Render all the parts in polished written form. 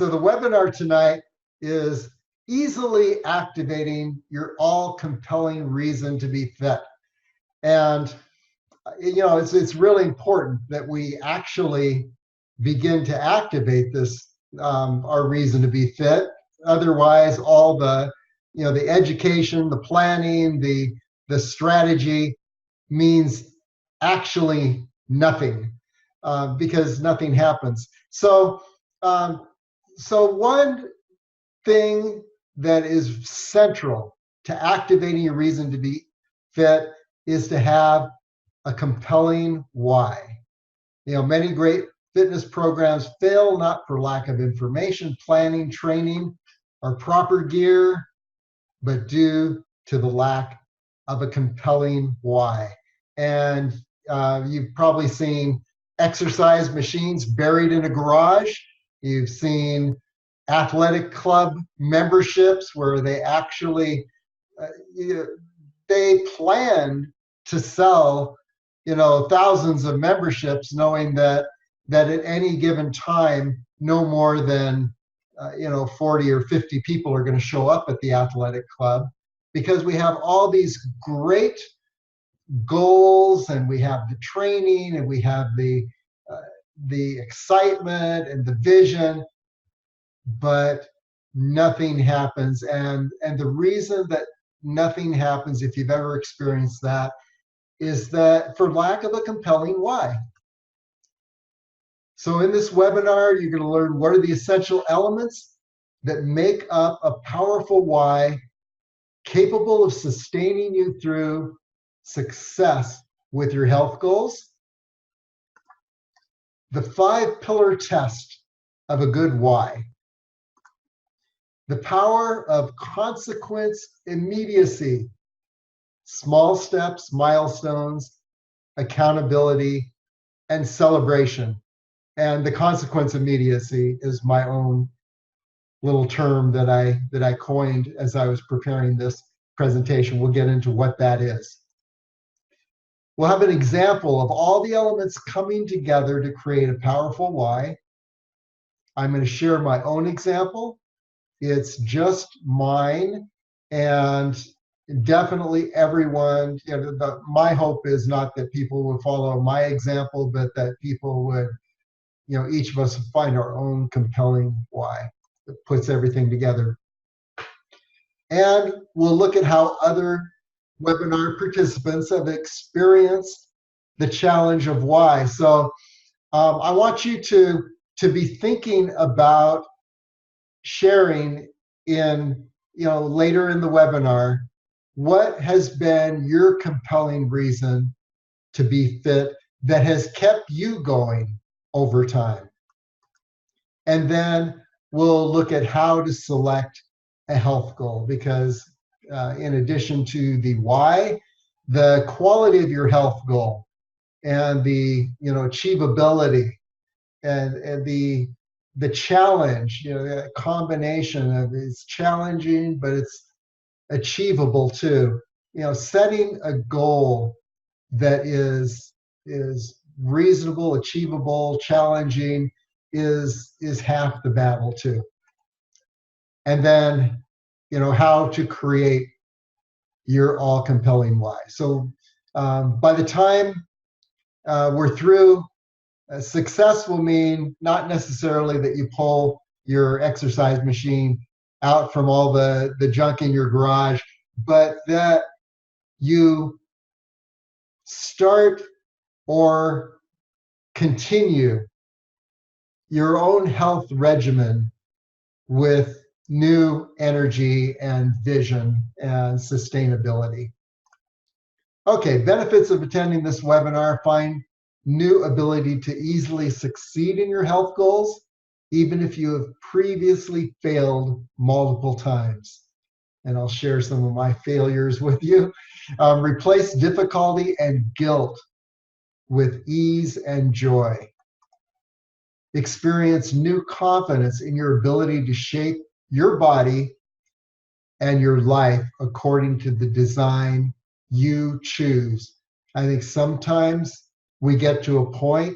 so the webinar tonight is easily activating your all compelling reason to be fit. And it's really important that we actually begin to activate this, our reason to be fit. Otherwise, all the education, the planning, the strategy means actually nothing, because nothing happens. So one thing that is central to activating your reason to be fit is to have a compelling why. Many great fitness programs fail not for lack of information, planning, training, or proper gear, but due to the lack of a compelling why. And you've probably seen exercise machines buried in a garage. You've seen athletic club memberships where they actually they plan to sell thousands of memberships, knowing that at any given time no more than 40 or 50 people are going to show up at the athletic club, because we have all these great goals, and we have the training, and we have the excitement and the vision, but nothing happens. And the reason that nothing happens, if you've ever experienced that, is that for lack of a compelling why. So in this webinar, you're going to learn what are the essential elements that make up a powerful why, capable of sustaining you through success with your health goals. The 5-pillar test of a good why. The power of consequence immediacy. Small steps, milestones, accountability, and celebration. And the consequence immediacy is my own little term that I coined as I was preparing this presentation. We'll get into what that is. We'll have an example of all the elements coming together to create a powerful why. I'm going to share my own example. It's just mine, and definitely everyone, my hope is not that people would follow my example, but that people would, each of us find our own compelling why that puts everything together. And we'll look at how other webinar participants have experienced the challenge of why. So I want you to be thinking about sharing in, later in the webinar, what has been your compelling reason to be fit that has kept you going over time. And then we'll look at how to select a health goal, because in addition to the why, the quality of your health goal and the achievability and the challenge, a combination of it's challenging, but it's achievable too. Setting a goal that is reasonable, achievable, challenging is half the battle too. And then, how to create your all compelling why. So by the time we're through, success will mean not necessarily that you pull your exercise machine out from all the junk in your garage, but that you start or continue your own health regimen with new energy and vision and sustainability. Okay, benefits of attending this webinar: find new ability to easily succeed in your health goals, even if you have previously failed multiple times. And I'll share some of my failures with you. Replace difficulty and guilt with ease and joy. Experience new confidence in your ability to shape your body and your life according to the design you choose. I think sometimes we get to a point,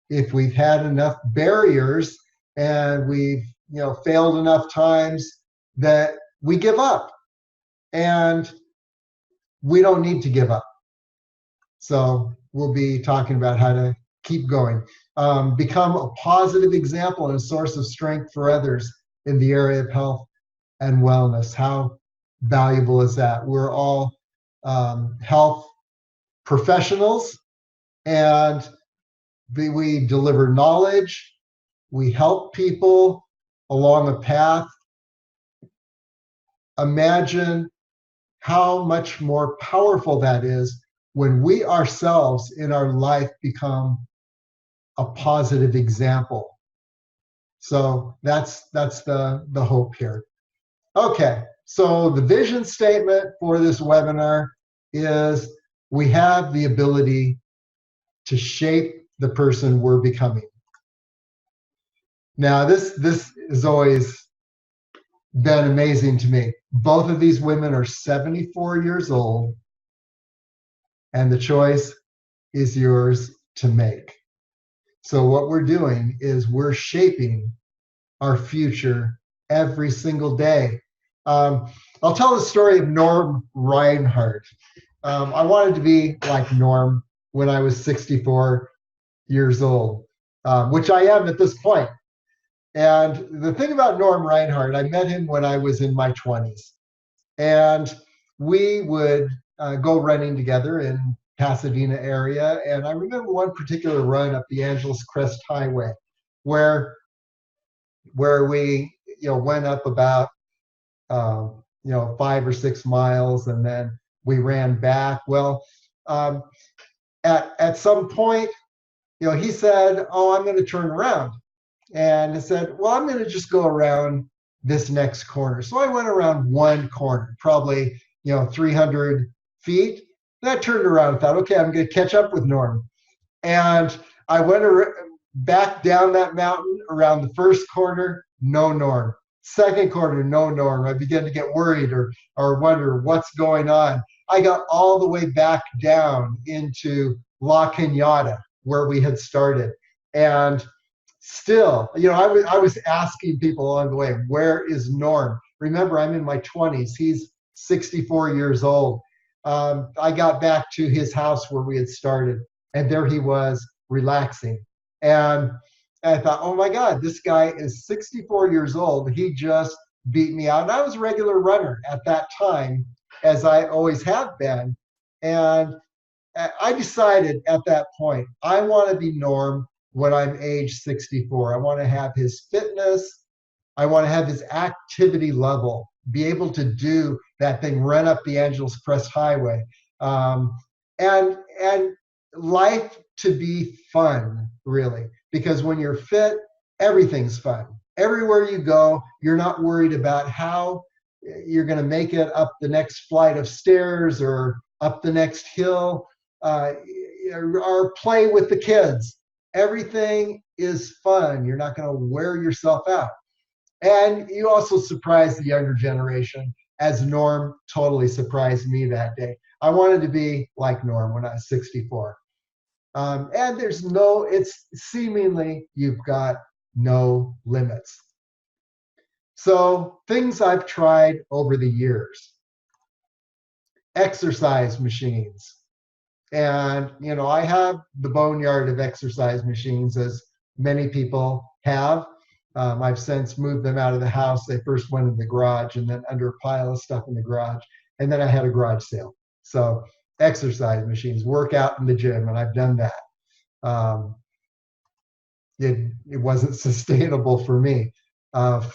if we've had enough barriers and we've failed enough times that we give up, and we don't need to give up. So we'll be talking about how to keep going. Become a positive example and a source of strength for others in the area of health and wellness. How valuable is that? We're all health professionals, and we deliver knowledge. We help people along a path. Imagine how much more powerful that is when we ourselves in our life become a positive example. So that's the hope here. Okay, so the vision statement for this webinar is we have the ability to shape the person we're becoming. Now, this has always been amazing to me. Both of these women are 74 years old, and the choice is yours to make. So what we're doing is we're shaping our future every single day. I'll tell the story of Norm Reinhardt. I wanted to be like Norm when I was 64 years old, which I am at this point. And the thing about Norm Reinhardt, I met him when I was in my 20s. And we would go running together in Pasadena area. And I remember one particular run up the Angeles Crest Highway where we went up about 5 or 6 miles, and then we ran back. Well, at some point, he said, "Oh, I'm going to turn around." And I said, "Well, I'm going to just go around this next corner." So I went around one corner, probably 300 feet. Then I turned around and thought, okay, I'm going to catch up with Norm. And I went back down that mountain around the first corner, no Norm. Second corner, no Norm. I began to get worried or wonder what's going on. I got all the way back down into La Cañada, where we had started. And still, I was asking people along the way, where is Norm? Remember, I'm in my 20s. He's 64 years old. I got back to his house where we had started, and there he was relaxing. And I thought, oh my God, this guy is 64 years old. He just beat me out. And I was a regular runner at that time, as I always have been. And I decided at that point, I want to be Norm when I'm age 64. I want to have his fitness. I want to have his activity level, be able to do that thing, run up the Angeles Crest Highway, and life to be fun, really. Because when you're fit, everything's fun. Everywhere you go, you're not worried about how you're going to make it up the next flight of stairs or up the next hill, or play with the kids. Everything is fun. You're not going to wear yourself out. And you also surprise the younger generation, as Norm totally surprised me that day. I wanted to be like Norm when I was 64. And it's seemingly you've got no limits. So things I've tried over the years: exercise machines. And, I have the boneyard of exercise machines, as many people have. I've since moved them out of the house. They first went in the garage, and then under a pile of stuff in the garage. And then I had a garage sale. So exercise machines, work out in the gym, and I've done that. It wasn't sustainable for me.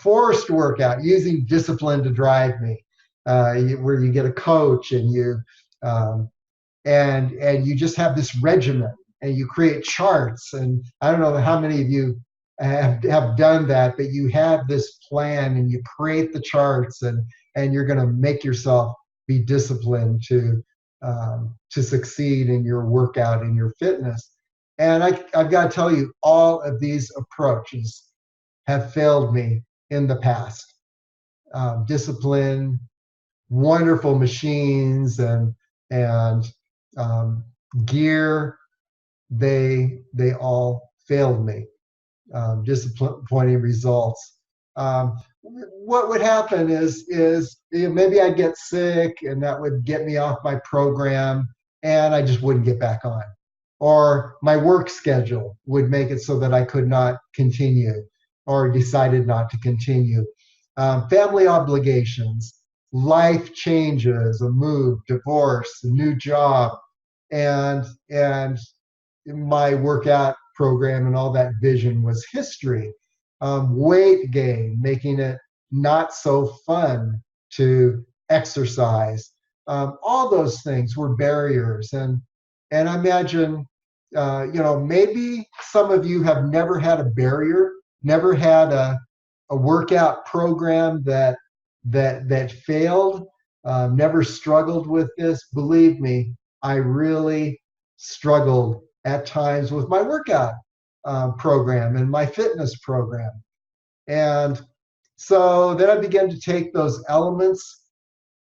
Forced workout, using discipline to drive me, where you get a coach and you just have this regimen, and you create charts. And I don't know how many of you have done that, but you have this plan and you create the charts, and you're going to make yourself be disciplined to succeed in your workout and your fitness. And I've got to tell you, all of these approaches have failed me in the past. Discipline, wonderful machines, and gear, they all failed me. Disappointing results. What would happen is maybe I'd get sick and that would get me off my program and I just wouldn't get back on. Or my work schedule would make it so that I could not continue or decided not to continue. Family obligations, life changes, a move, divorce, a new job, and my workout program and all that vision was history. Weight gain, making it not so fun to exercise. All those things were barriers, and I imagine, maybe some of you have never had a barrier, never had a workout program that failed, never struggled with this. Believe me, I really struggled at times with my workout program and my fitness program. And so then I began to take those elements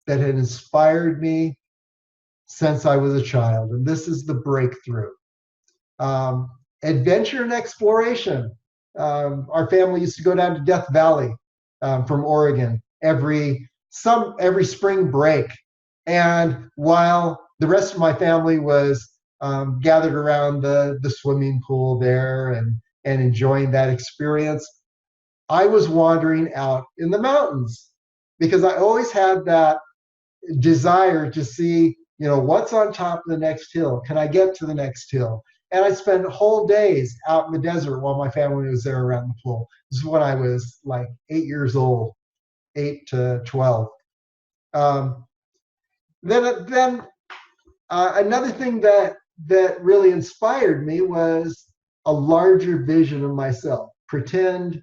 that had inspired me since I was a child. And this is the breakthrough. Adventure and exploration. Our family used to go down to Death Valley from Oregon every spring break. And while the rest of my family was gathered around the swimming pool there and enjoying that experience, I was wandering out in the mountains because I always had that desire to see, what's on top of the next hill. Can I get to the next hill? And I spent whole days out in the desert while my family was there around the pool. This is when I was like 8 years old, 8 to 12. Then another thing that really inspired me was a larger vision of myself, pretend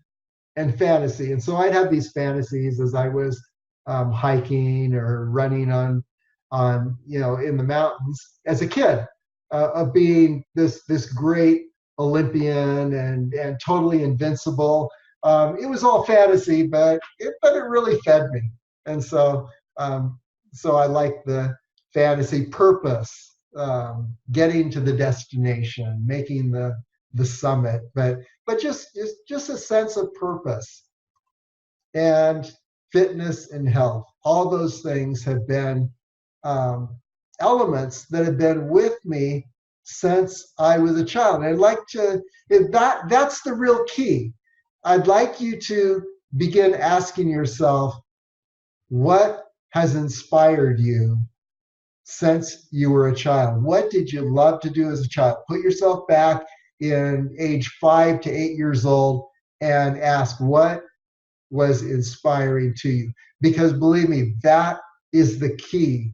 and fantasy. And so I'd have these fantasies as I was hiking or running on in the mountains as a kid, of being this great Olympian and totally invincible. It was all fantasy, but it really fed me. And so I like the fantasy purpose, getting to the destination, making the summit, but just a sense of purpose. And fitness and health, all those things have been elements that have been with me since I was a child. And I'd like to, that's the real key. I'd like you to begin asking yourself, what has inspired you since you were a child? What did you love to do as a child? Put yourself back in age 5 to 8 years old and ask, what was inspiring to you? Because believe me, that is the key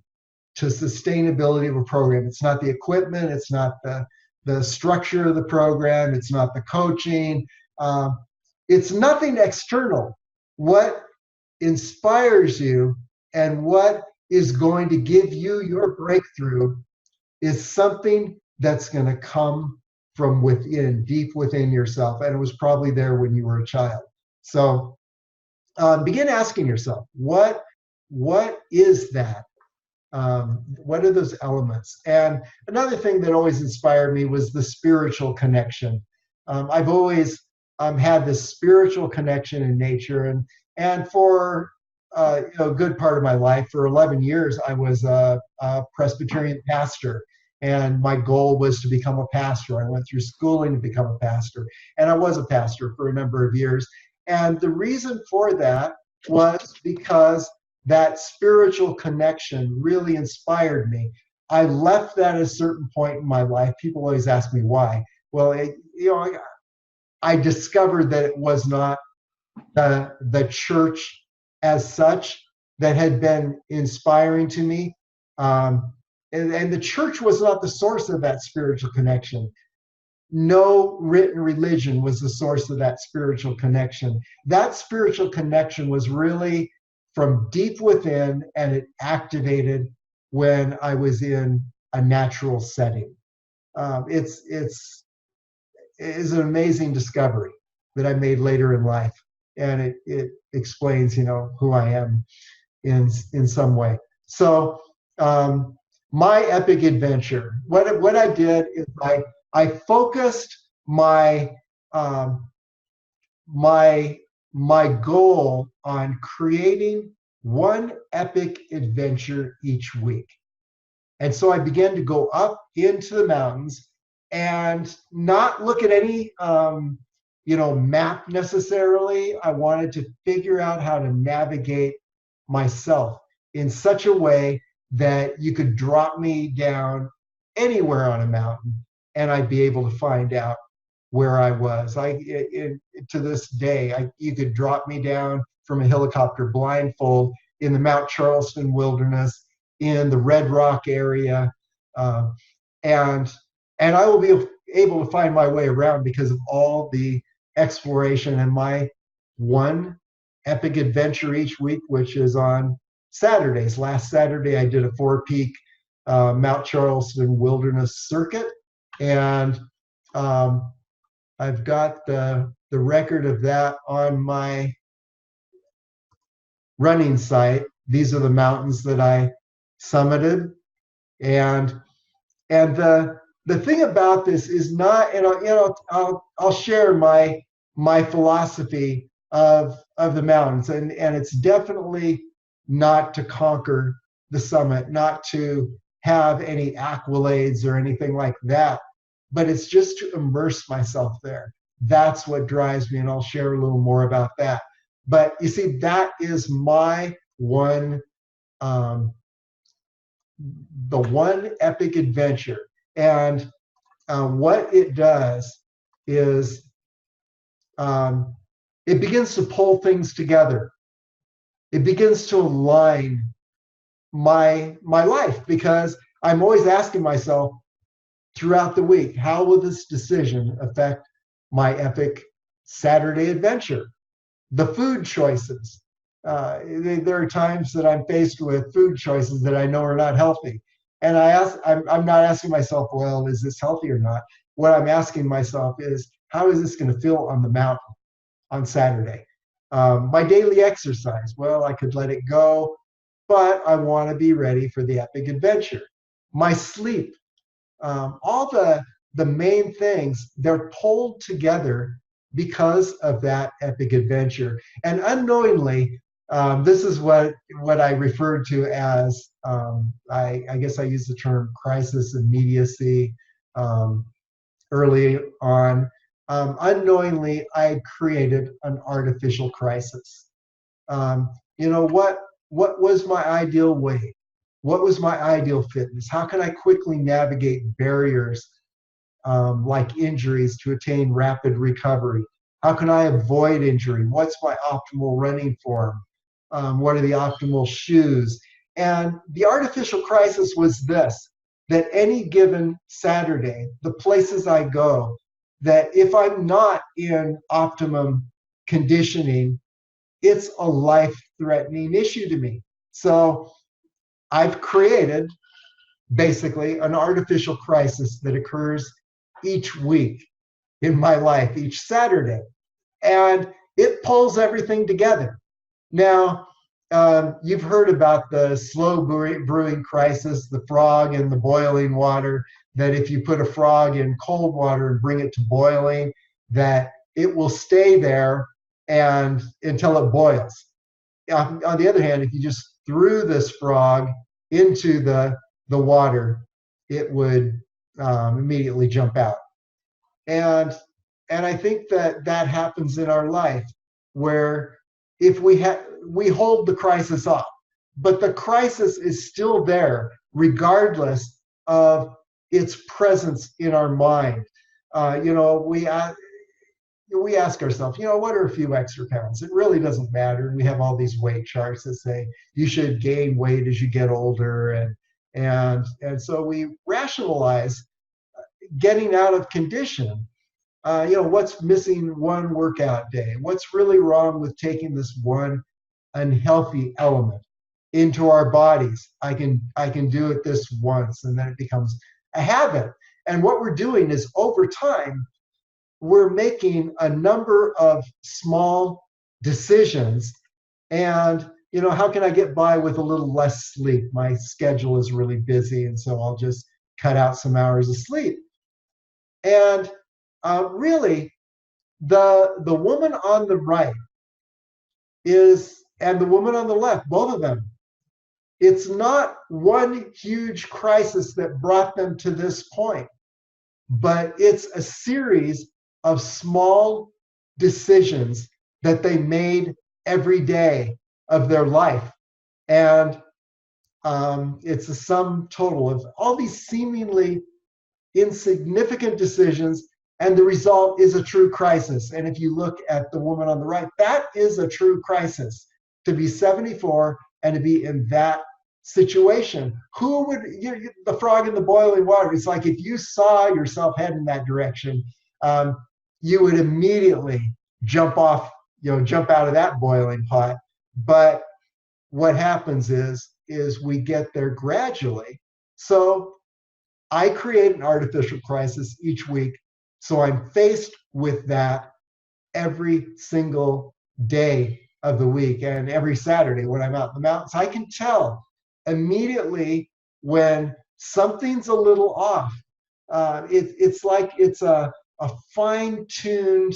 to sustainability of a program. It's not the equipment, it's not the structure of the program, it's not the coaching, it's nothing external. What inspires you and what is going to give you your breakthrough is something that's going to come from within, deep within yourself. And it was probably there when you were a child. So begin asking yourself, what is that? What are those elements? And another thing that always inspired me was the spiritual connection. I've always had this spiritual connection in nature, and for a good part of my life, for 11 years, I was a Presbyterian pastor, and my goal was to become a pastor. I went through schooling to become a pastor, and I was a pastor for a number of years. And the reason for that was because that spiritual connection really inspired me. I left that at a certain point in my life. People always ask me why. Well, I discovered that it was not the church as such that had been inspiring to me. And the church was not the source of that spiritual connection. No written religion was the source of that spiritual connection. That spiritual connection was really from deep within, and it activated when I was in a natural setting. It's an amazing discovery that I made later in life, and it explains, who I am in some way. So my epic adventure, what I did is I focused my my goal on creating one epic adventure each week. And so I began to go up into the mountains and not look at any map necessarily. I wanted to figure out how to navigate myself in such a way that you could drop me down anywhere on a mountain and I'd be able to find out where I was. To this day, you could drop me down from a helicopter blindfold in the Mount Charleston wilderness, in the Red Rock area, uh, and I will be able to find my way around because of all the exploration and my one epic adventure each week, which is on Saturdays. Last Saturday, I did a 4-peak Mount Charleston wilderness circuit, and I've got the record of that on my running site. These are the mountains that I summited, and the thing about this is not, I'll share my philosophy of the mountains, and it's definitely not to conquer the summit, not to have any accolades or anything like that, but it's just to immerse myself there. That's what drives me, and I'll share a little more about that. But you see, that is my one, the one epic adventure. And what it does is it begins to pull things together. It begins to align my life, because I'm always asking myself throughout the week, how will this decision affect my epic Saturday adventure? The food choices. There are times that I'm faced with food choices that I know are not healthy. And I'm not asking myself, well, is this healthy or not? What I'm asking myself is, how is this going to feel on the mountain on Saturday? My daily exercise, well, I could let it go, but I want to be ready for the epic adventure. My sleep, all the main things, they're pulled together because of that epic adventure. And unknowingly, this is what I referred to as, I guess I use the term crisis immediacy early on. Unknowingly, I created an artificial crisis. What was my ideal weight? What was my ideal fitness? How can I quickly navigate barriers like injuries to attain rapid recovery? How can I avoid injury? What's my optimal running form? What are the optimal shoes? And the artificial crisis was this, that any given Saturday, the places I go, that if I'm not in optimum conditioning, it's a life-threatening issue to me. So I've created basically an artificial crisis that occurs each week in my life, each Saturday. And it pulls everything together. Now, you've heard about the slow brewing crisis, the frog in the boiling water, that if you put a frog in cold water and bring it to boiling, that it will stay there and until it boils. On the other hand, if you just threw this frog into the water, it would immediately jump out. And I think that happens in our life, where if we hold the crisis off, but the crisis is still there regardless of its presence in our mind. We ask ourselves, what are a few extra pounds? It really doesn't matter. We have all these weight charts that say you should gain weight as you get older, and so we rationalize getting out of condition. What's missing one workout day? What's really wrong with taking this one unhealthy element into our bodies? I can do it this once, and then it becomes a habit. And what we're doing is, over time, we're making a number of small decisions. And how can I get by with a little less sleep? My schedule is really busy, and so I'll just cut out some hours of sleep. And really, the woman on the right and the woman on the left, both of them, it's not one huge crisis that brought them to this point, but it's a series of small decisions that they made every day of their life. And it's a sum total of all these seemingly insignificant decisions, and the result is a true crisis. And if you look at the woman on the right, that is a true crisis, to be 74 and to be in that situation. Who would, the frog in the boiling water? It's like if you saw yourself heading that direction, you would immediately jump off, jump out of that boiling pot. But what happens is we get there gradually. So I create an artificial crisis each week. So I'm faced with that every single day of the week and every Saturday when I'm out in the mountains. I can tell immediately when something's a little off. It's like it's a fine-tuned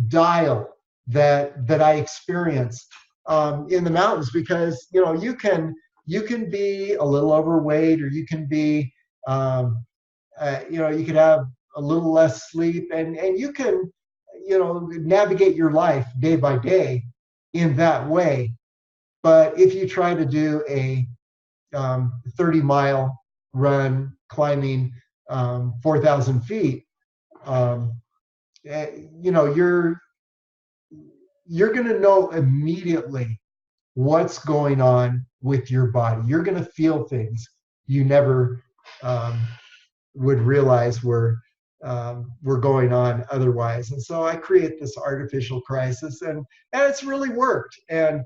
dial that I experience in the mountains, because you can be a little overweight, or you can be you could have a little less sleep, and you can navigate your life day by day in that way. But if you try to do a 30-mile run climbing 4,000 feet, you're going to know immediately what's going on with your body. You're going to feel things you never would realize were going on otherwise. And so I create this artificial crisis, and it's really worked. And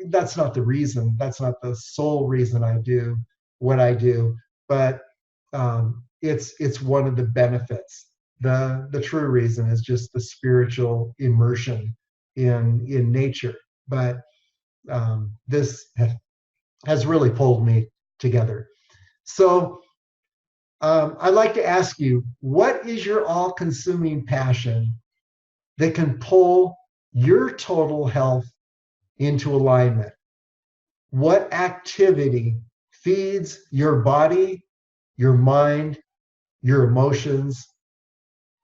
that's not the reason. That's not the sole reason I do what I do, but it's one of the benefits. The true reason is just the spiritual immersion in nature. But this has really pulled me together. So I'd like to ask you, what is your all-consuming passion that can pull your total health into alignment? What activity feeds your body, your mind, your emotions,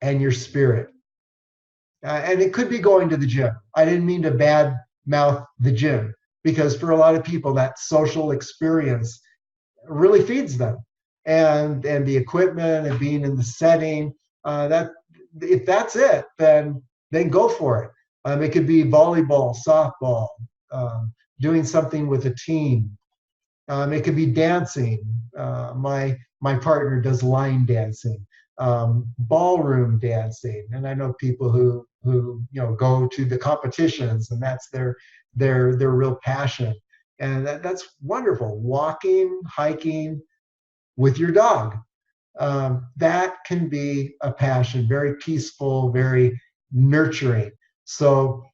and your spirit? And it could be going to the gym. I didn't mean to bad mouth the gym, because for a lot of people, that social experience really feeds them. And the equipment and being in the setting, that if that's it, then go for it. It could be volleyball, softball, doing something with a team. It could be dancing. My partner does line dancing, ballroom dancing, and I know people who go to the competitions, and that's their real passion, and that's wonderful. Walking, hiking with your dog, that can be a passion, very peaceful, very nurturing. So,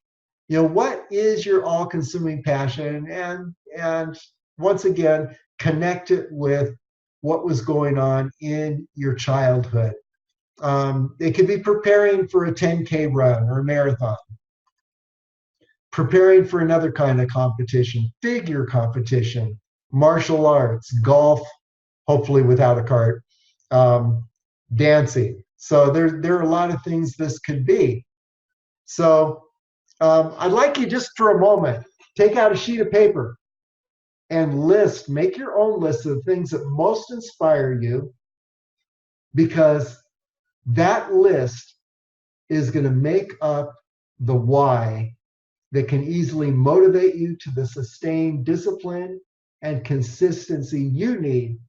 what is your all-consuming passion? And once again, connect it with what was going on in your childhood. It could be preparing for a 10K run or a marathon, preparing for another kind of competition, figure competition, martial arts, golf, hopefully without a cart, dancing. So there are a lot of things this could be. So I'd like you just for a moment, take out a sheet of paper and make your own list of things that most inspire you, because that list is going to make up the why that can easily motivate you to the sustained discipline and consistency you need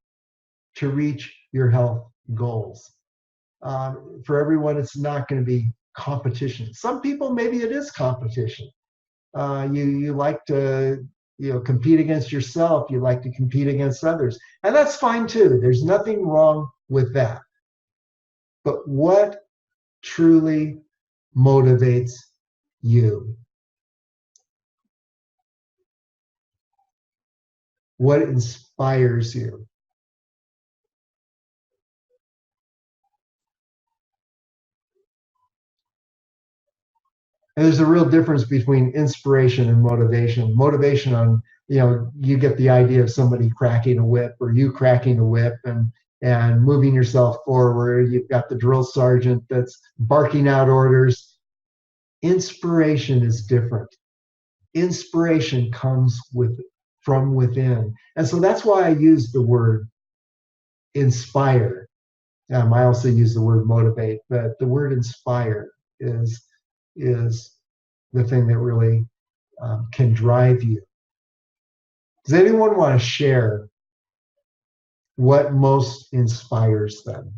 to reach your health goals. For everyone, it's not going to be competition. Some people, maybe it is competition. You like to compete against yourself. You like to compete against others. And that's fine too. There's nothing wrong with that. But what truly motivates you? What inspires you? And there's a real difference between inspiration and motivation. Motivation on, you get the idea of somebody cracking a whip or you cracking a whip and moving yourself forward. You've got the drill sergeant that's barking out orders. Inspiration is different. Inspiration comes from within. And so that's why I use the word inspire. I also use the word motivate, but the word inspire is the thing that really can drive you. Does anyone want to share what most inspires them?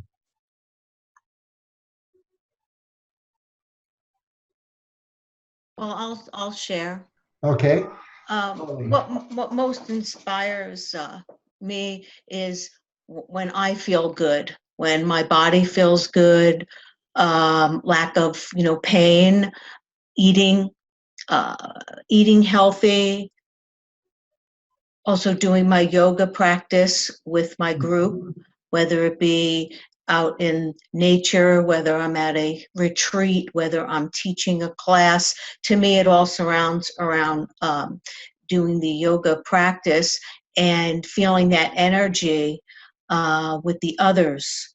Well, I'll share. Okay. What most inspires me is when I feel good, when my body feels good, lack of pain, eating healthy, also doing my yoga practice with my group, whether it be out in nature, whether I'm at a retreat, whether I'm teaching a class. To me, it all surrounds around doing the yoga practice and feeling that energy with the others.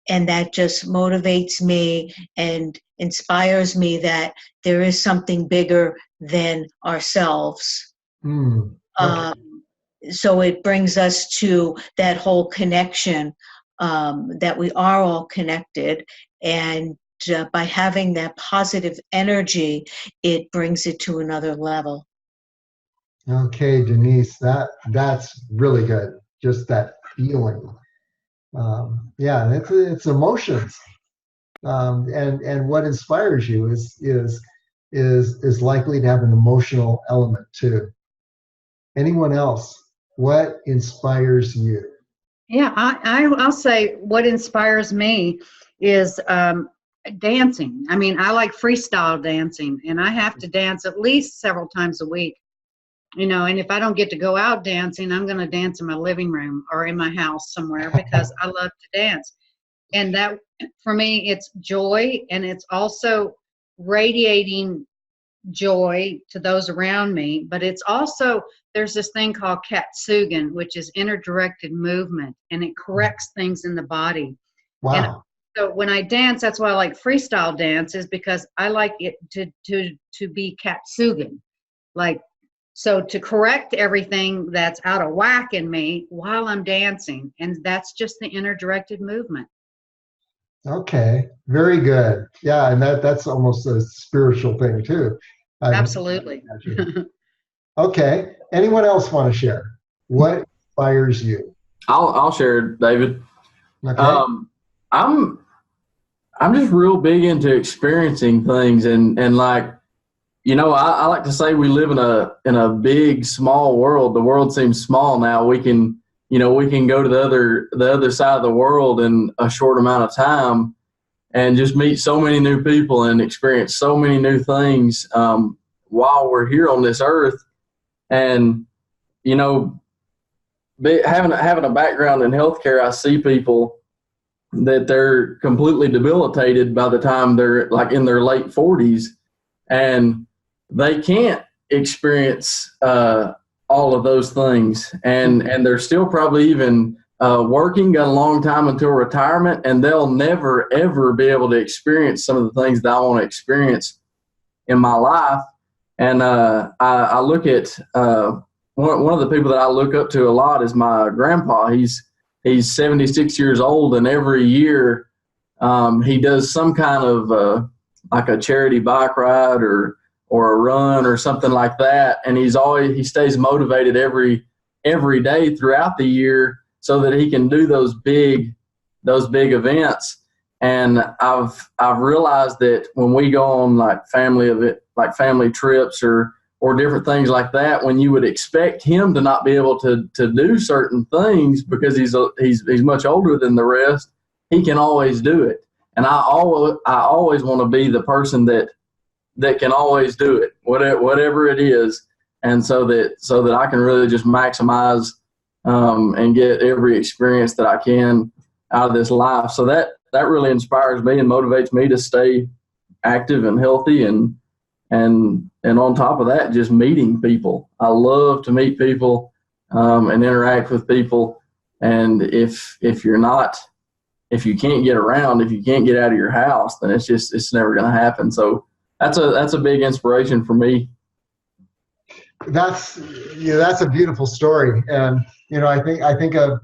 And that just motivates me and inspires me that there is something bigger than ourselves. Okay. So it brings us to that whole connection, that we are all connected, and by having that positive energy, it brings it to another level. Okay, Denise, that's really good. Just that feeling. Yeah, it's emotions. And what inspires you is likely to have an emotional element too. Anyone else? What inspires you? Yeah, I'll say what inspires me is dancing. I mean, I like freestyle dancing, and I have to dance at least several times a week. And if I don't get to go out dancing, I'm going to dance in my living room or in my house somewhere because I love to dance. And that, for me, it's joy, and it's also radiating joy to those around me. But it's also, there's this thing called katsugen, which is inner directed movement, and it corrects things in the body. Wow. And so when I dance, that's why I like freestyle dance, is because I like it to be katsugen, like, so to correct everything that's out of whack in me while I'm dancing. And that's just the inner directed movement. Okay, very good. Yeah, and that's almost a spiritual thing too. Absolutely. Okay, anyone else want to share? What inspires you? I'll share, David. Okay. I'm just real big into experiencing things, and like, I like to say we live in a big, small world. The world seems small now. We can go to the other side of the world in a short amount of time and just meet so many new people and experience so many new things while we're here on this earth. And, having a background in healthcare, I see people that they're completely debilitated by the time they're like in their late 40s, and they can't experience all of those things, and they're still probably even working, got a long time until retirement, and they'll never ever be able to experience some of the things that I want to experience in my life. And I look at one of the people that I look up to a lot is my grandpa. He's 76 years old, and every year he does some kind of like a charity bike ride or a run or something like that. And he stays motivated every day throughout the year so that he can do those big events. And I've realized that when we go on like family trips or different things like that, when you would expect him to not be able to do certain things because he's much older than the rest, he can always do it. And I always want to be the person that can always do it, whatever it is, and so that I can really just maximize and get every experience that I can out of this life. So that really inspires me and motivates me to stay active and healthy and and on top of that, just meeting people. I love to meet people and interact with people. And if you can't get around, if you can't get out of your house, then it's never going to happen. So that's a big inspiration for me. That's a beautiful story, and I think of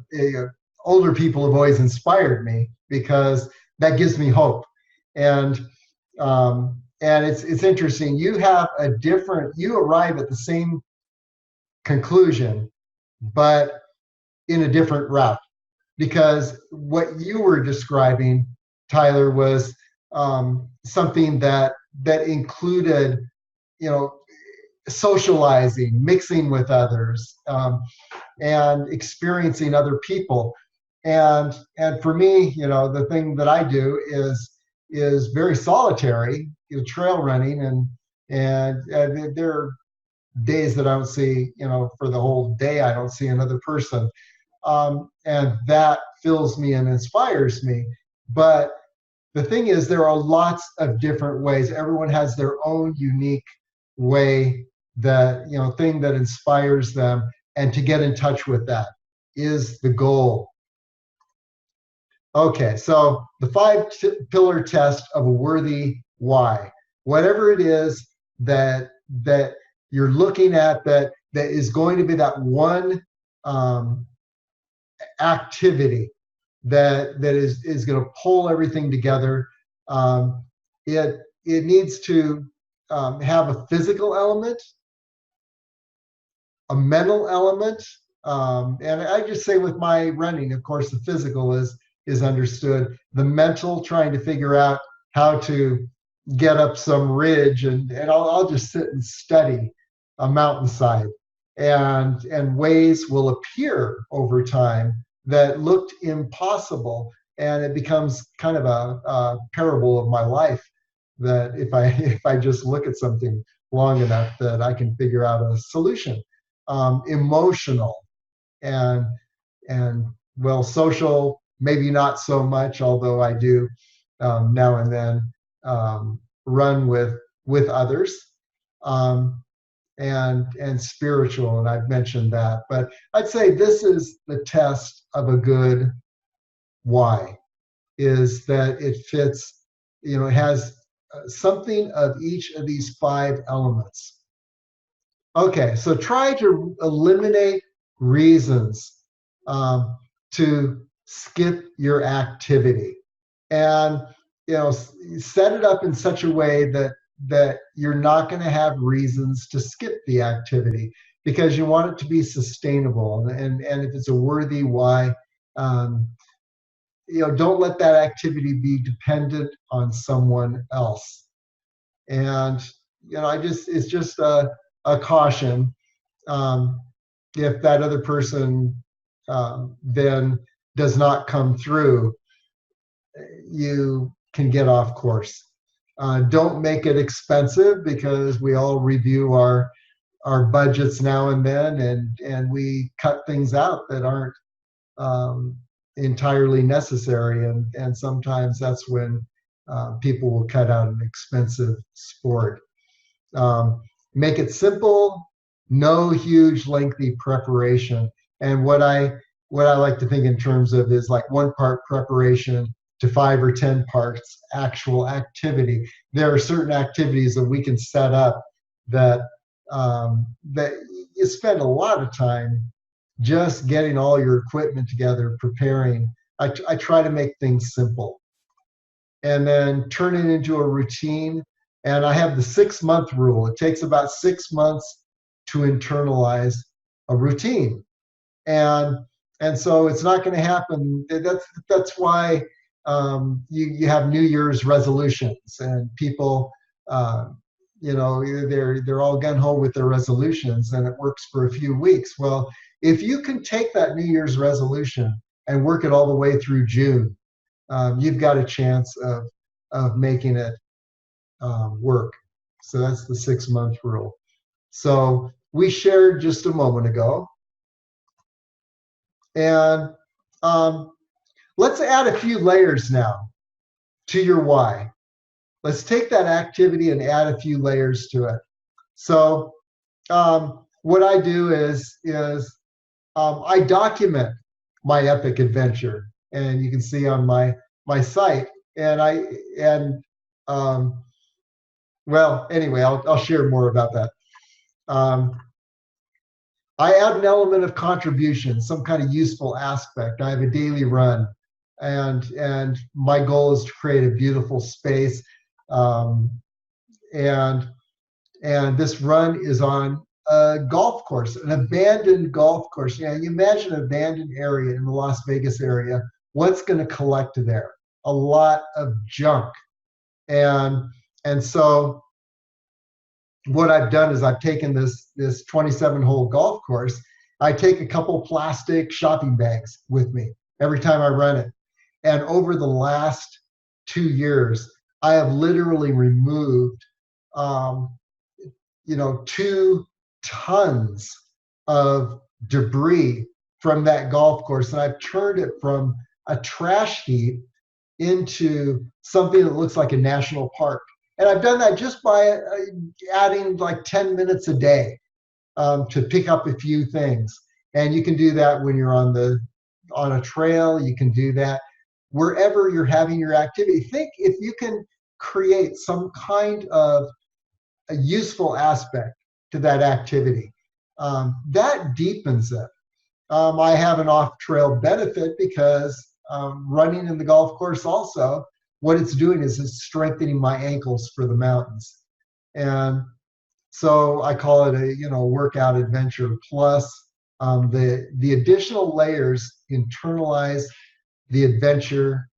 older people have always inspired me because that gives me hope, and it's interesting. You arrive at the same conclusion, but in a different route, because what you were describing, Tyler, was something that included, socializing, mixing with others, and experiencing other people. And for me, the thing that I do is very solitary, trail running, and there are days that I don't see, for the whole day, I don't see another person. And that fills me and inspires me. But the thing is, there are lots of different ways. Everyone has their own unique way, that thing that inspires them, and to get in touch with that is the goal. Okay, so the 5-pillar test of a worthy why. Whatever it is that you're looking at, that is going to be that one activity that is going to pull everything together. It needs to have a physical element, a mental element, and I just say with my running, of course, the physical is understood. The mental, trying to figure out how to get up some ridge, and I'll just sit and study a mountainside, and ways will appear over time that looked impossible, and it becomes kind of a parable of my life, that if I just look at something long enough, that I can figure out a solution. Emotional, and well, social, maybe not so much, although I do now and then run with others, and spiritual, and I've mentioned that. But I'd say this is the test of a good why, is that it fits, it has something of each of these 5 elements. Okay, so try to eliminate reasons to skip your activity, and set it up in such a way that you're not going to have reasons to skip the activity, because you want it to be sustainable. And if it's a worthy why, don't let that activity be dependent on someone else. And it's just a caution. If that other person then does not come through, you can get off course. Don't make it expensive, because we all review our budgets now and then, and we cut things out that aren't entirely necessary, and sometimes that's when people will cut out an expensive sport. Make it simple, no huge lengthy preparation. And what I like to think in terms of is like 1 part preparation to 5 or 10 parts actual activity. There are certain activities that we can set up that you spend a lot of time just getting all your equipment together, preparing. I try to make things simple, and then turn it into a routine. And I have the 6-month rule. It takes about 6 months to internalize a routine, and so it's not going to happen. That's why you have New Year's resolutions, and people, they're all gun ho with their resolutions, and it works for a few weeks. Well, if you can take that New Year's resolution and work it all the way through June, you've got a chance of making it work. So that's the 6-month rule. So we shared just a moment ago, and let's add a few layers now to your why. let's take that activity and add a few layers to it. So what I do is I document my epic adventure, and you can see on my site. And well, anyway, I'll share more about that. I add an element of contribution, some kind of useful aspect. I have a daily run, and my goal is to create a beautiful space. And this run is on a golf course, an abandoned golf course. You imagine an abandoned area in the Las Vegas area. What's going to collect there? A lot of junk. And so what I've done is I've taken this 27-hole golf course. I take a couple plastic shopping bags with me every time I run it. And over the last 2 years, I have literally removed 2 tons of debris from that golf course. And I've turned it from a trash heap into something that looks like a national park. And I've done that just by adding like 10 minutes a day to pick up a few things. And you can do that when you're on a trail. You can do that wherever you're having your activity. Think if you can create some kind of a useful aspect to that activity, that deepens it. I have an off-trail benefit because running in the golf course also, what it's doing is it's strengthening my ankles for the mountains. And so I call it a workout adventure. Plus the additional layers internalize the adventure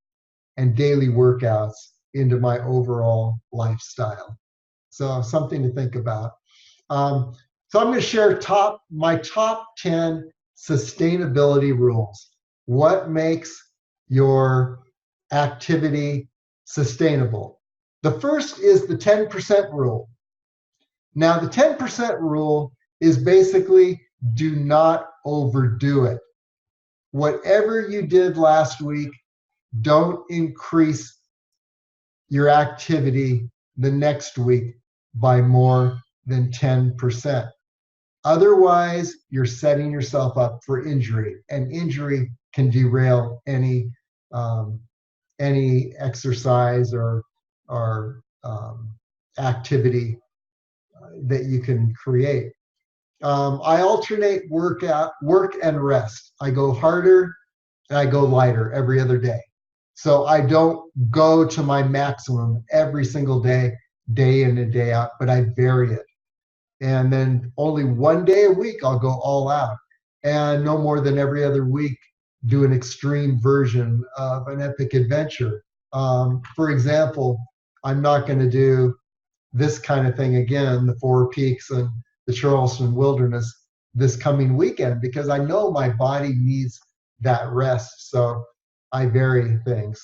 and daily workouts into my overall lifestyle. So something to think about. So I'm going to share my top 10 sustainability rules. What makes your activity sustainable? The first is the 10% rule. Now, the 10% rule is basically do not overdo it. Whatever you did last week, don't increase your activity the next week by more than 10%. Otherwise, you're setting yourself up for injury, and injury can derail any exercise or activity that you can create. I alternate work and rest. I go harder and I go lighter every other day. So I don't go to my maximum every single day, day in and day out, but I vary it. And then only one day a week, I'll go all out. And no more than every other week, do an extreme version of an epic adventure. For example, I'm not going to do this kind of thing again, the Four Peaks and the Charleston Wilderness this coming weekend, because I know my body needs that rest. So I vary things.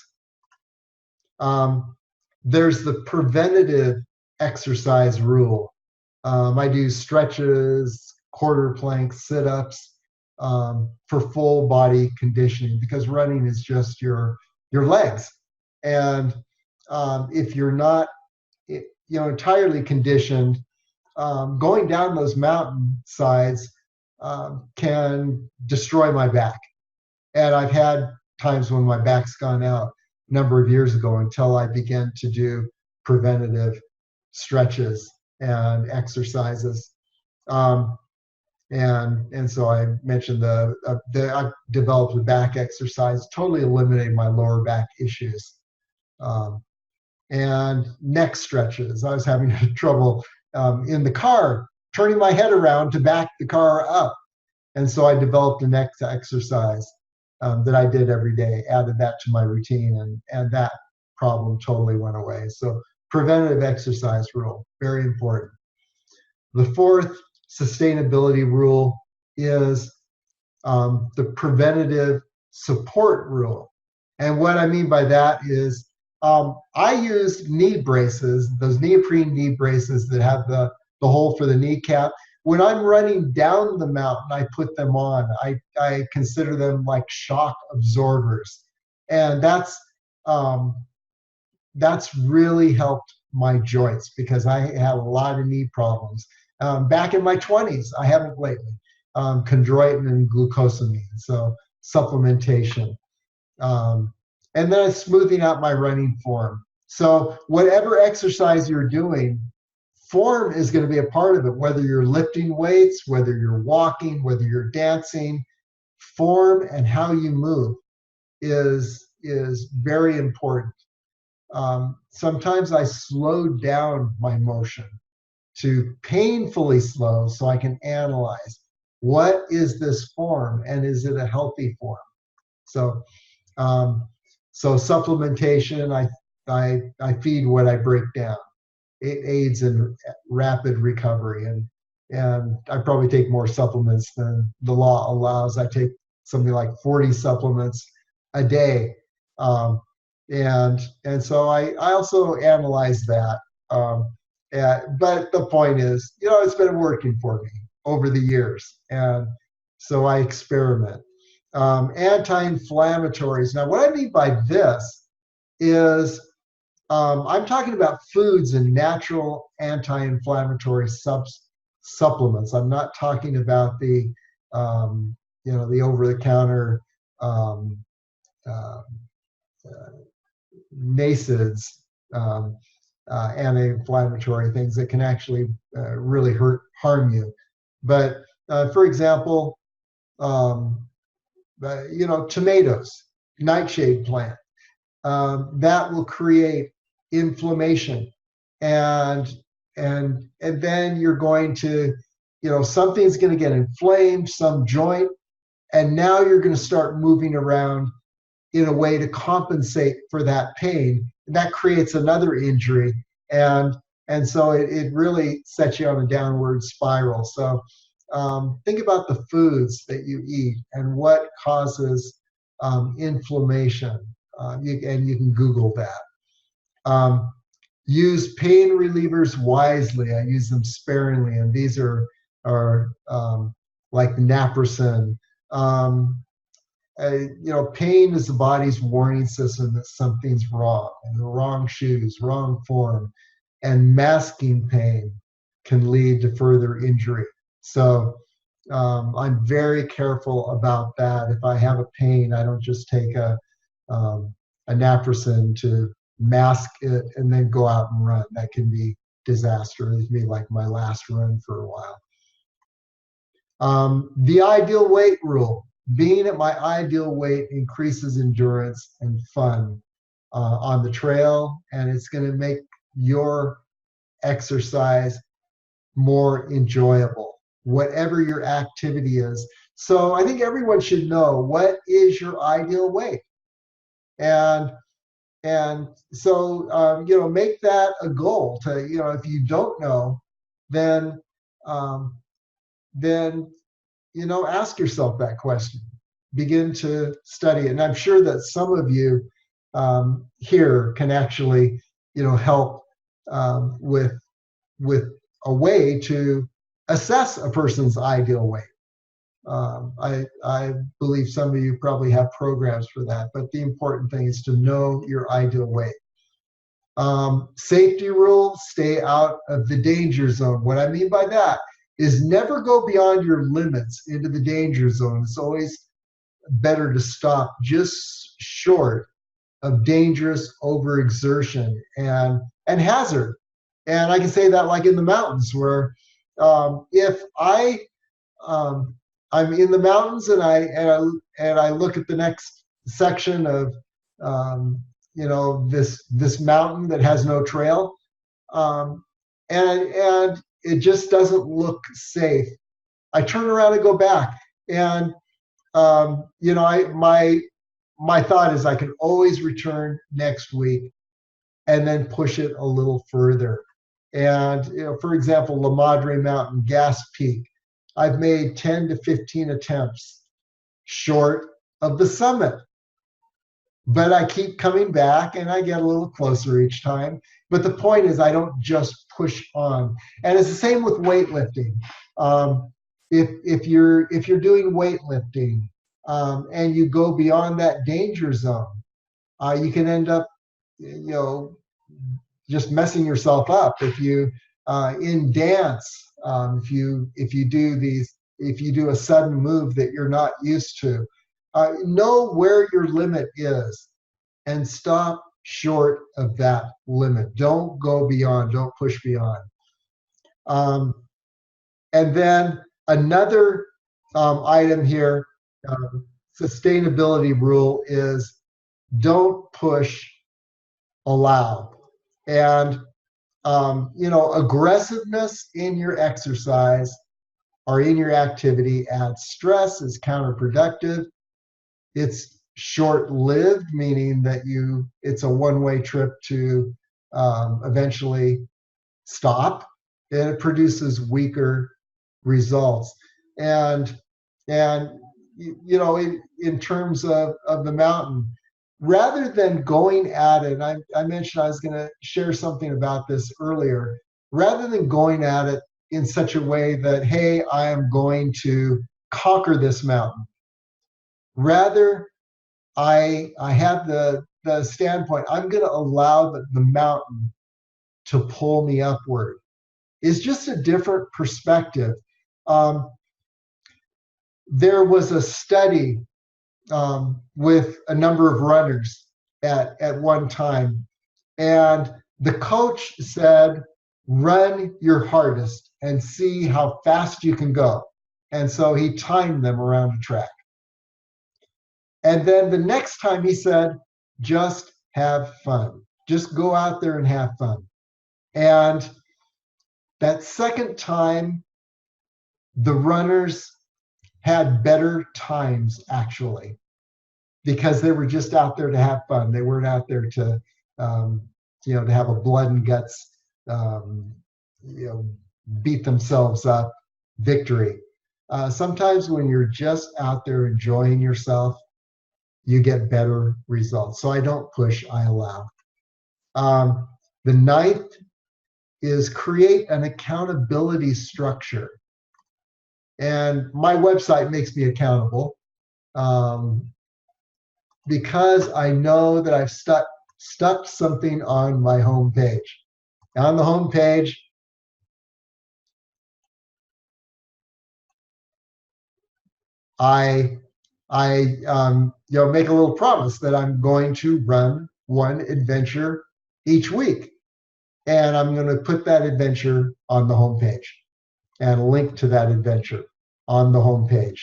There's the preventative exercise rule. I do stretches, quarter planks, sit-ups for full body conditioning, because running is just your legs. And if you're not entirely conditioned, going down those mountain sides can destroy my back. And I've had times when my back's gone out a number of years ago until I began to do preventative stretches and exercises. And so I mentioned I developed a back exercise, totally eliminated my lower back issues. And neck stretches. I was having trouble in the car, turning my head around to back the car up. And so I developed a neck exercise that I did every day, added that to my routine, and that problem totally went away. So preventative exercise rule, very important. The fourth sustainability rule is the preventative support rule. And what I mean by that is I use knee braces, those neoprene knee braces that have the hole for the kneecap. When I'm running down the mountain, I put them on. I consider them like shock absorbers. And that's that's really helped my joints because I had a lot of knee problems. Back in my 20s, I haven't lately, chondroitin and glucosamine, so supplementation. And then smoothing out my running form. So whatever exercise you're doing, form is going to be a part of it, whether you're lifting weights, whether you're walking, whether you're dancing. Form and how you move is very important. Sometimes I slow down my motion to painfully slow so I can analyze what is this form and is it a healthy form. So so supplementation, I feed what I break down. It aids in rapid recovery, and I probably take more supplements than the law allows. I take something like 40 supplements a day, and so I also analyze that. But the point is, it's been working for me over the years, and so I experiment. Anti-inflammatories. Now, what I mean by this is I'm talking about foods and natural anti-inflammatory supplements. I'm not talking about the the over-the-counter NSAIDs, anti-inflammatory things that can actually really harm you. But for example, tomatoes, nightshade plant, that will create inflammation, and then you're going to, something's going to get inflamed, some joint, and now you're going to start moving around in a way to compensate for that pain. And that creates another injury, and so it really sets you on a downward spiral. So think about the foods that you eat and what causes inflammation. And you can Google that. Use pain relievers wisely. I use them sparingly, and these are like naproxen. Pain is the body's warning system that something's wrong, and the wrong shoes, wrong form, and masking pain can lead to further injury. So I'm very careful about that. If I have a pain, I don't just take a naproxen to mask it and then go out and run. That can be disastrous. It'd be like my last run for a while. The ideal weight rule. Being at my ideal weight increases endurance and fun on the trail, and it's going to make your exercise more enjoyable, whatever your activity is. So I think everyone should know, what is your ideal weight? And so make that a goal to, if you don't know, then ask yourself that question. Begin to study it. And I'm sure that some of you here can actually, help with a way to assess a person's ideal weight. I believe some of you probably have programs for that, but the important thing is to know your ideal weight. Safety rule, stay out of the danger zone. What I mean by that is never go beyond your limits into the danger zone. It's always better to stop just short of dangerous overexertion and hazard. And I can say that like in the mountains, where if I'm in the mountains and I look at the next section of this mountain that has no trail, and it just doesn't look safe, I turn around and go back. And my thought is I can always return next week and then push it a little further. And for example, La Madre Mountain, Gas Peak, I've made 10 to 15 attempts short of the summit. But I keep coming back and I get a little closer each time. But the point is, I don't just push on. And it's the same with weightlifting. If you're doing weightlifting and you go beyond that danger zone, you can end up just messing yourself up. If you in dance, if you do a sudden move that you're not used to, know where your limit is and stop short of that limit. Don't go beyond, don't push beyond. And then another item here, sustainability rule is don't push, allow. And aggressiveness in your exercise or in your activity adds stress, is counterproductive. It's short-lived, meaning that it's a one-way trip to eventually stop, and it produces weaker results. And in terms of the mountain, rather than going at it, I mentioned I was going to share something about this earlier, rather than going at it in such a way that, hey, I am going to conquer this mountain. Rather, I have the standpoint, I'm going to allow the mountain to pull me upward. It's just a different perspective. There was a study with a number of runners at one time, and the coach said, run your hardest and see how fast you can go. And so he timed them around a track. And then the next time he said, just have fun. Just go out there and have fun. And that second time, the runners had better times, actually, because they were just out there to have fun. They weren't out there to, to have a blood and guts, beat themselves up victory. Sometimes when you're just out there enjoying yourself, you get better results. So I don't push, I allow. The ninth is create an accountability structure. And my website makes me accountable because I know that I've stuck something on my home page. On the home page, I make a little promise that I'm going to run one adventure each week. And I'm going to put that adventure on the homepage and link to that adventure on the homepage.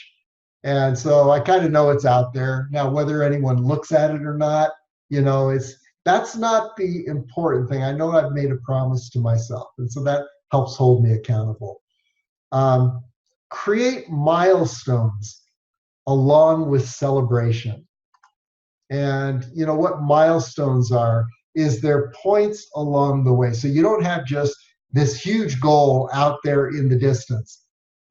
And so I kind of know it's out there. Now, whether anyone looks at it or not, that's not the important thing. I know I've made a promise to myself. And so that helps hold me accountable. Create milestones along with celebration. And what milestones are is there points along the way. So you don't have just this huge goal out there in the distance,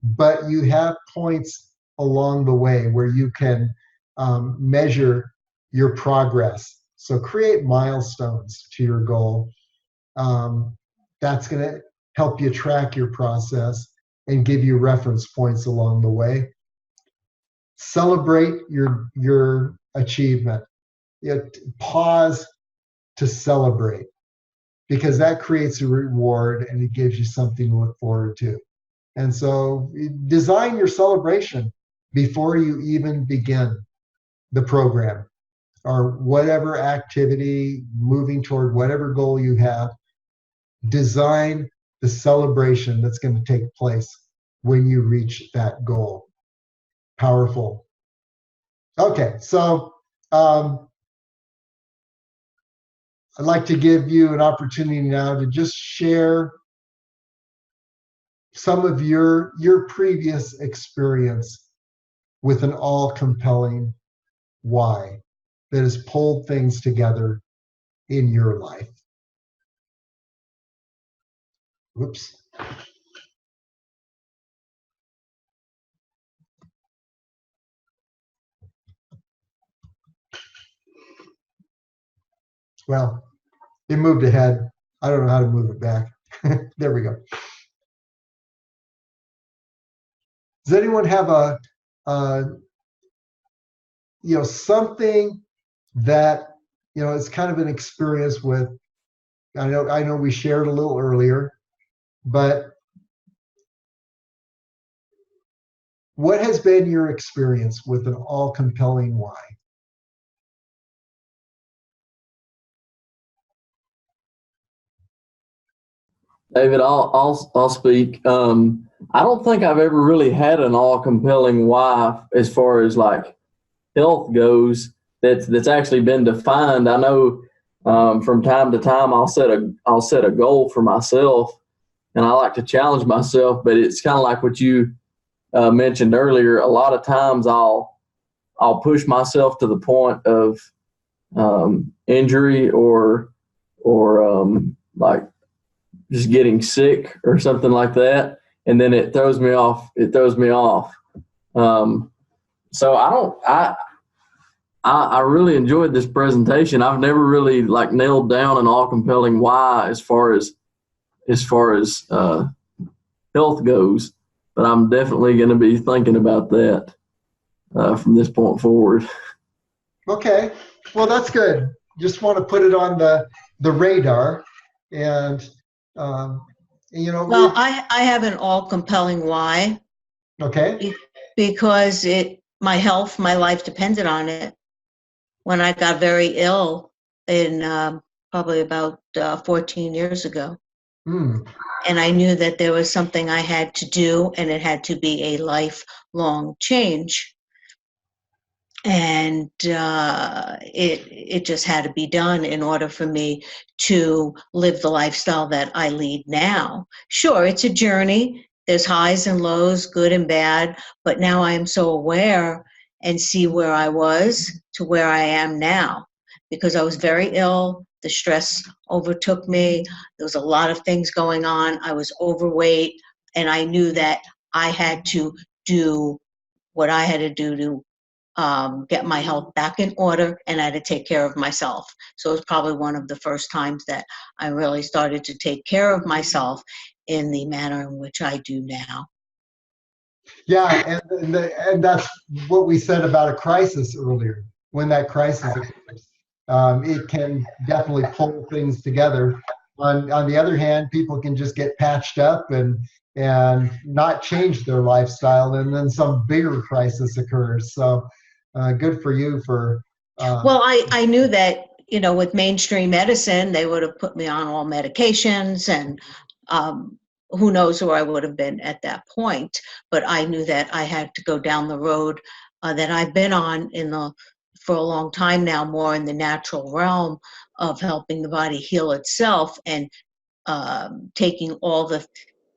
but you have points along the way where you can measure your progress. So create milestones to your goal. That's going to help you track your process and give you reference points along the way. Celebrate your achievement. Pause to celebrate, because that creates a reward and it gives you something to look forward to. And so design your celebration before you even begin the program or whatever activity, moving toward whatever goal you have. Design the celebration that's going to take place when you reach that goal. Powerful. Okay, so I'd like to give you an opportunity now to just share some of your previous experience with an all-compelling why that has pulled things together in your life. Whoops. Well, it moved ahead. I don't know how to move it back. There we go. Does anyone have something that, it's kind of an experience with I know we shared a little earlier, but what has been your experience with an all-compelling why? David, I'll speak. I don't think I've ever really had an all compelling why as far as like health goes that's actually been defined. I know from time to time I'll set a goal for myself, and I like to challenge myself. But it's kind of like what you mentioned earlier. A lot of times I'll push myself to the point of injury or like just getting sick or something like that, and then it throws me off. So I really enjoyed this presentation. I've never really like nailed down an all compelling why as far as health goes, but I'm definitely going to be thinking about that from this point forward. Okay, well, that's good. Just want to put it on the radar. And, you know, Well, I have an all compelling why okay, because my health, my life depended on it. When I got very ill in probably about 14 years ago. hmm, And I knew that there was something I had to do, and it had to be a lifelong change. And it just had to be done in order for me to live the lifestyle that I lead now. Sure, it's a journey. There's highs and lows, good and bad, but now I am so aware and see where I was to where I am now, because I was very ill. The stress overtook me. There was a lot of things going on. I was overweight, and I knew that I had to do what I had to do to get my health back in order, and I had to take care of myself. So it was probably one of the first times that I really started to take care of myself in the manner in which I do now. yeah, and that's what we said about a crisis earlier. When that crisis occurs, it can definitely pull things together. On the other hand, people can just get patched up and not change their lifestyle, and then some bigger crisis occurs. So, good for you for. Well, I knew that, with mainstream medicine, they would have put me on all medications, and who knows where I would have been at that point. But I knew that I had to go down the road that I've been on for a long time now, more in the natural realm of helping the body heal itself, and taking all the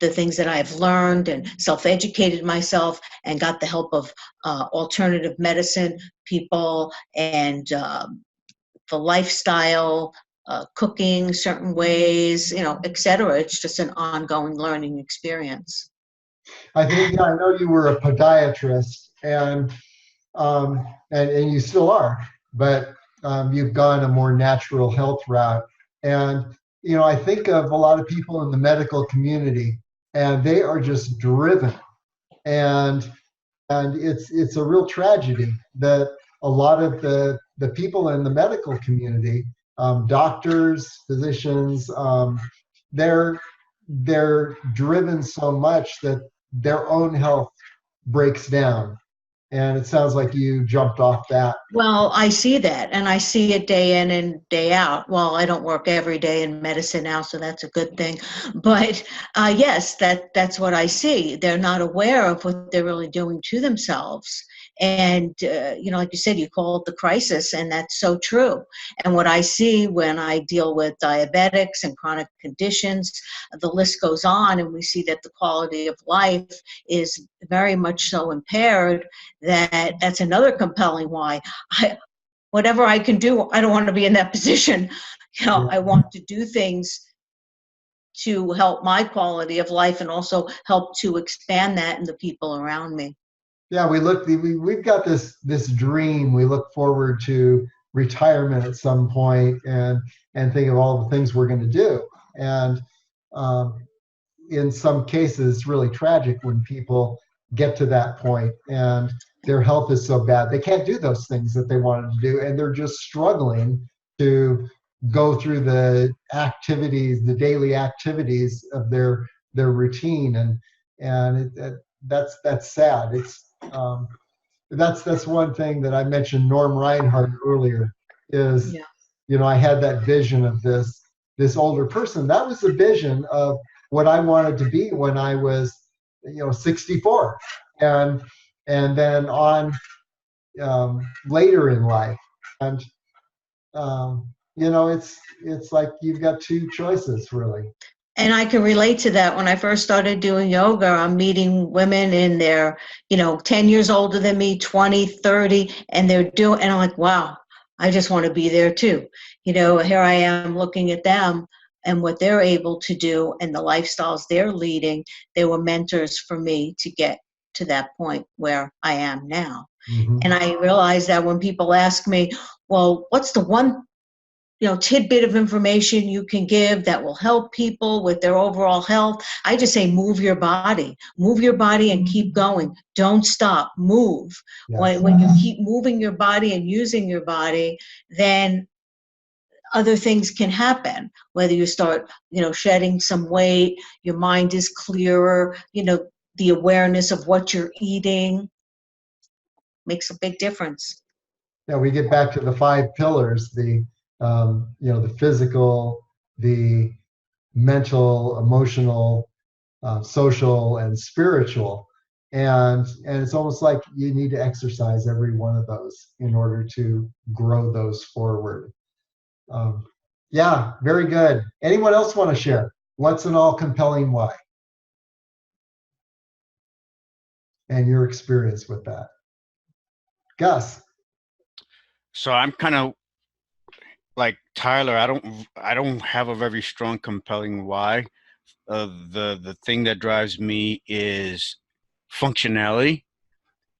things that I've learned and self-educated myself and got the help of alternative medicine people and the lifestyle, cooking certain ways, et cetera. It's just an ongoing learning experience. I think, yeah, I know you were a podiatrist, and you still are, but you've gone a more natural health route. And I think of a lot of people in the medical community, and they are just driven, and it's a real tragedy that a lot of the people in the medical community, doctors, physicians, they're driven so much that their own health breaks down. And it sounds like you jumped off that. Well, I see that, and I see it day in and day out. Well, I don't work every day in medicine now, so that's a good thing. But yes, that's what I see. They're not aware of what they're really doing to themselves. And, like you said, you call it the crisis, and that's so true. And what I see when I deal with diabetics and chronic conditions, the list goes on, and we see that the quality of life is very much so impaired. That's another compelling why. Whatever I can do, I don't want to be in that position. I want to do things to help my quality of life and also help to expand that in the people around me. Yeah, we've got this dream. We look forward to retirement at some point, and think of all the things we're going to do. And in some cases, it's really tragic when people get to that point and their health is so bad they can't do those things that they wanted to do, and they're just struggling to go through the activities, the daily activities of their routine, that's sad. That's one thing that I mentioned Norm Reinhardt earlier is, Yeah. I had that vision of this older person. That was the vision of what I wanted to be when I was 64, and then on later in life. And it's like you've got two choices, really. And I can relate to that. When I first started doing yoga, I'm meeting women in their, 10 years older than me, 20, 30, and and I'm like, wow, I just want to be there too. Here I am looking at them and what they're able to do and the lifestyles they're leading. They were mentors for me to get to that point where I am now. Mm-hmm. And I realize that when people ask me, well, what's the one tidbit of information you can give that will help people with their overall health? I just say, move your body and keep going. Don't stop, move. Yes. When you keep moving your body and using your body, then other things can happen, whether you start, shedding some weight, your mind is clearer, the awareness of what you're eating makes a big difference. Yeah, we get back to the 5 pillars, the physical, the mental, emotional, social, and spiritual. And it's almost like you need to exercise every one of those in order to grow those forward. Yeah, very good. Anyone else want to share? What's an all compelling why? And your experience with that. Gus. So I'm kind of like Tyler. I don't have a very strong compelling why. The thing that drives me is functionality.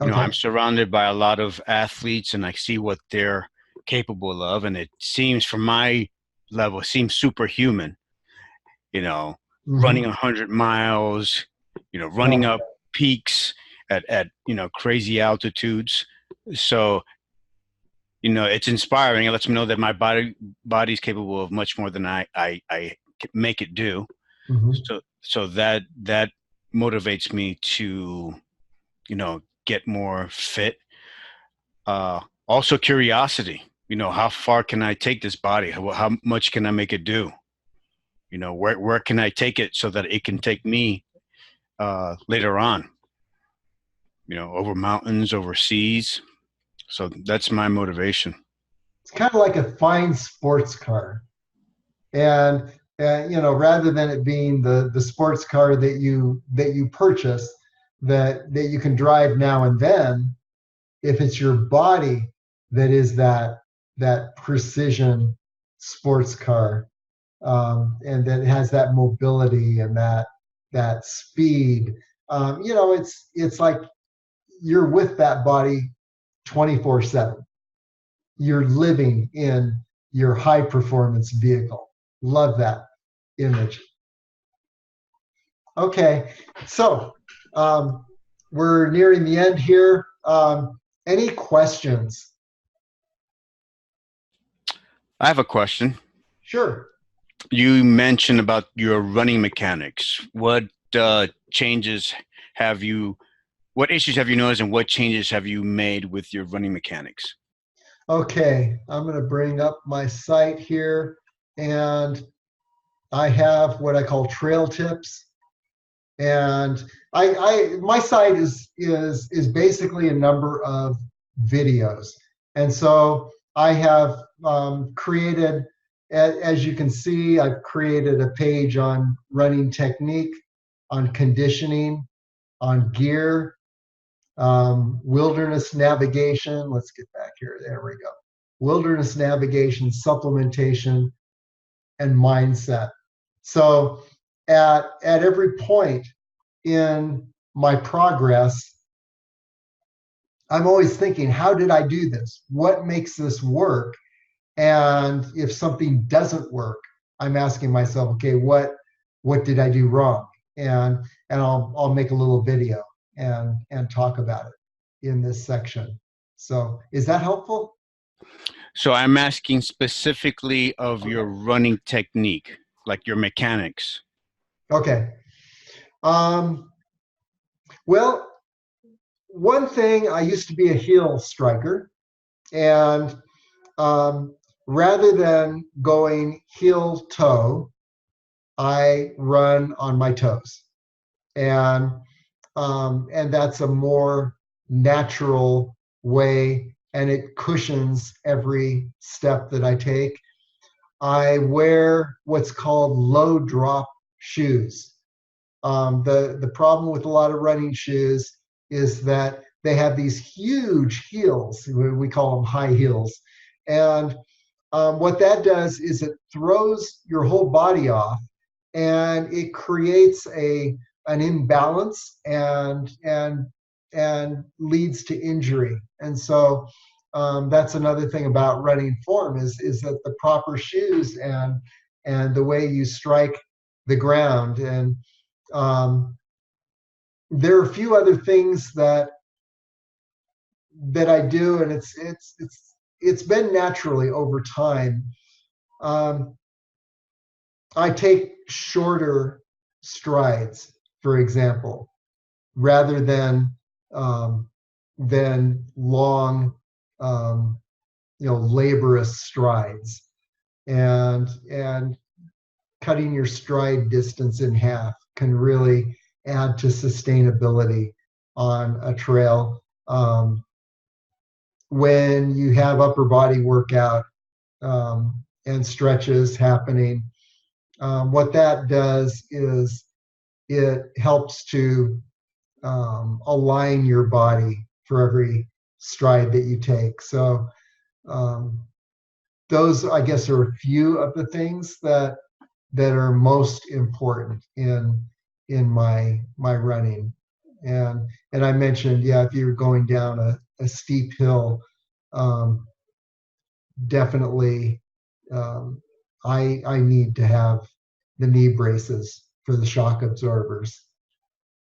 Okay. I'm surrounded by a lot of athletes and I see what they're capable of, and it seems, from my level, seems superhuman. Mm-hmm. Running 100 miles, running up peaks at crazy altitudes. So it's inspiring. It lets me know that my body's capable of much more than I make it do. Mm-hmm. So that motivates me to, get more fit. Also curiosity. How far can I take this body? How much can I make it do? Where can I take it so that it can take me later on? Over mountains, over seas. So that's my motivation. It's kind of like a fine sports car, and rather than it being the sports car that you purchase that you can drive now and then, if it's your body that is that precision sports car, and that has that mobility and that speed, it's like you're with that body 24/7. You're living in your high performance vehicle. Love that image. Okay, so we're nearing the end here. Any questions? I have a question. Sure. You mentioned about your running mechanics. What changes what issues have you noticed, and what changes have you made with your running mechanics? Okay, I'm going to bring up my site here, and I have what I call trail tips. And my site is basically a number of videos. And so I have created, as you can see, I've created a page on running technique, on conditioning, on gear, wilderness navigation. Let's get back here. There we go. Wilderness navigation, supplementation, and mindset. So at every point in my progress, I'm always thinking, how did I do this? What makes this work? And if something doesn't work, I'm asking myself, okay, what did I do wrong? And I'll make a little video and talk about it in this section. So is that helpful? So I'm asking specifically of your running technique, like your mechanics. Okay. Well, one thing, I used to be a heel striker, and rather than going heel toe, I run on my toes, and that's a more natural way, and it cushions every step that I take. I wear what's called low drop shoes. The problem with a lot of running shoes is that they have these huge heels. We call them high heels, and what that does is it throws your whole body off, and it creates an imbalance and leads to injury. And so that's another thing about running form is that the proper shoes and the way you strike the ground. And there are a few other things that I do, and it's been naturally over time. I take shorter strides, for example, rather than long, laborious strides, and cutting your stride distance in half can really add to sustainability on a trail. When you have upper body workout and stretches happening, what that does is it helps to align your body for every stride that you take. So those, I guess, are a few of the things that are most important in my running. And I mentioned, yeah, if you're going down a steep hill, definitely I need to have the knee braces for the shock absorbers.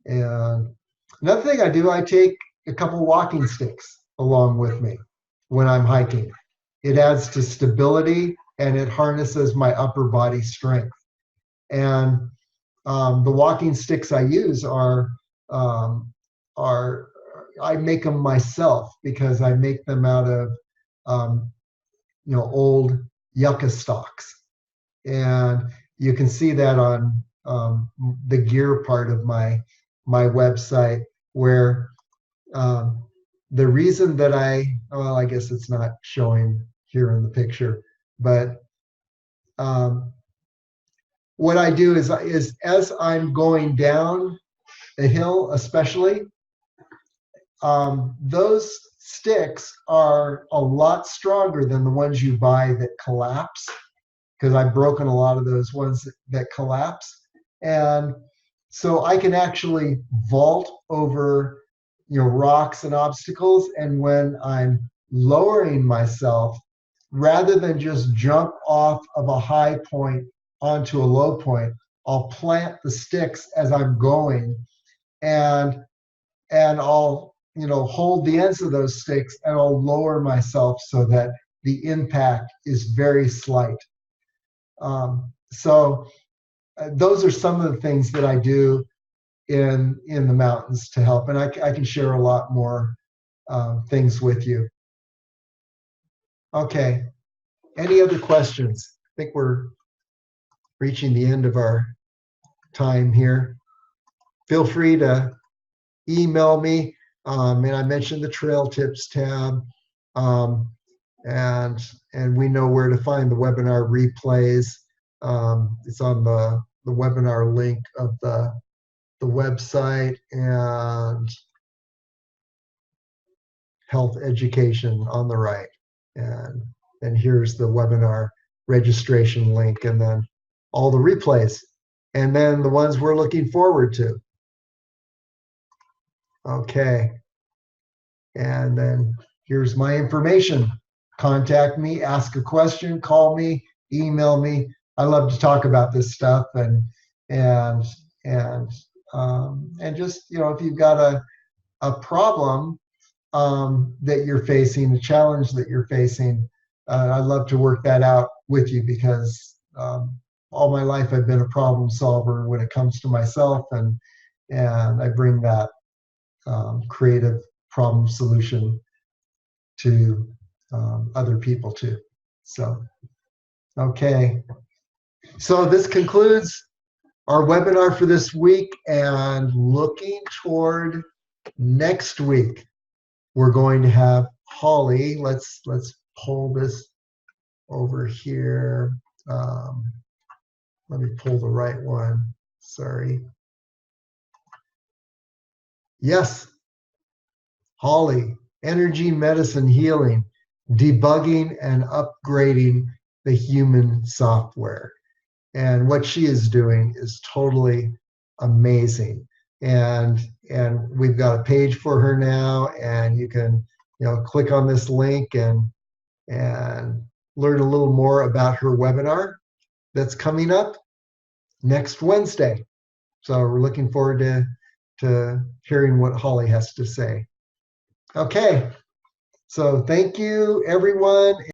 And another thing I do, I take a couple walking sticks along with me when I'm hiking. It adds to stability, and it harnesses my upper body strength. And the walking sticks I use are I make them myself, because I make them out of old yucca stalks. And you can see that on the gear part of my website, where the reason that I guess it's not showing here in the picture, but what I do is as I'm going down a hill, especially, those sticks are a lot stronger than the ones you buy that collapse, because I've broken a lot of those ones that collapse. And so I can actually vault over rocks and obstacles. And when I'm lowering myself, rather than just jump off of a high point onto a low point, I'll plant the sticks as I'm going, and I'll hold the ends of those sticks, and I'll lower myself so that the impact is very slight. So those are some of the things that I do in the mountains to help, and I can share a lot more things with you. Okay, any other questions? I think we're reaching the end of our time here. Feel free to email me, and I mentioned the Trail Tips tab, and we know where to find the webinar replays. It's on the webinar link of the website, and health education on the right. And here's the webinar registration link, and then all the replays, and then the ones we're looking forward to. Okay. And then here's my information. Contact me, ask a question, call me, email me. I love to talk about this stuff, and just, if you've got a problem that you're facing, a challenge that you're facing, I'd love to work that out with you because all my life I've been a problem solver when it comes to myself, and I bring that creative problem solution to other people too. So, okay. So this concludes our webinar for this week, and looking toward next week, we're going to have Holly. Let's pull this over here. Let me pull the right one. Sorry. Yes, Holly, energy, medicine, healing, debugging and upgrading the human software. And what she is doing is totally amazing. And we've got a page for her now, and you can click on this link and learn a little more about her webinar that's coming up next Wednesday. So we're looking forward to hearing what Holly has to say. Okay, so thank you, everyone.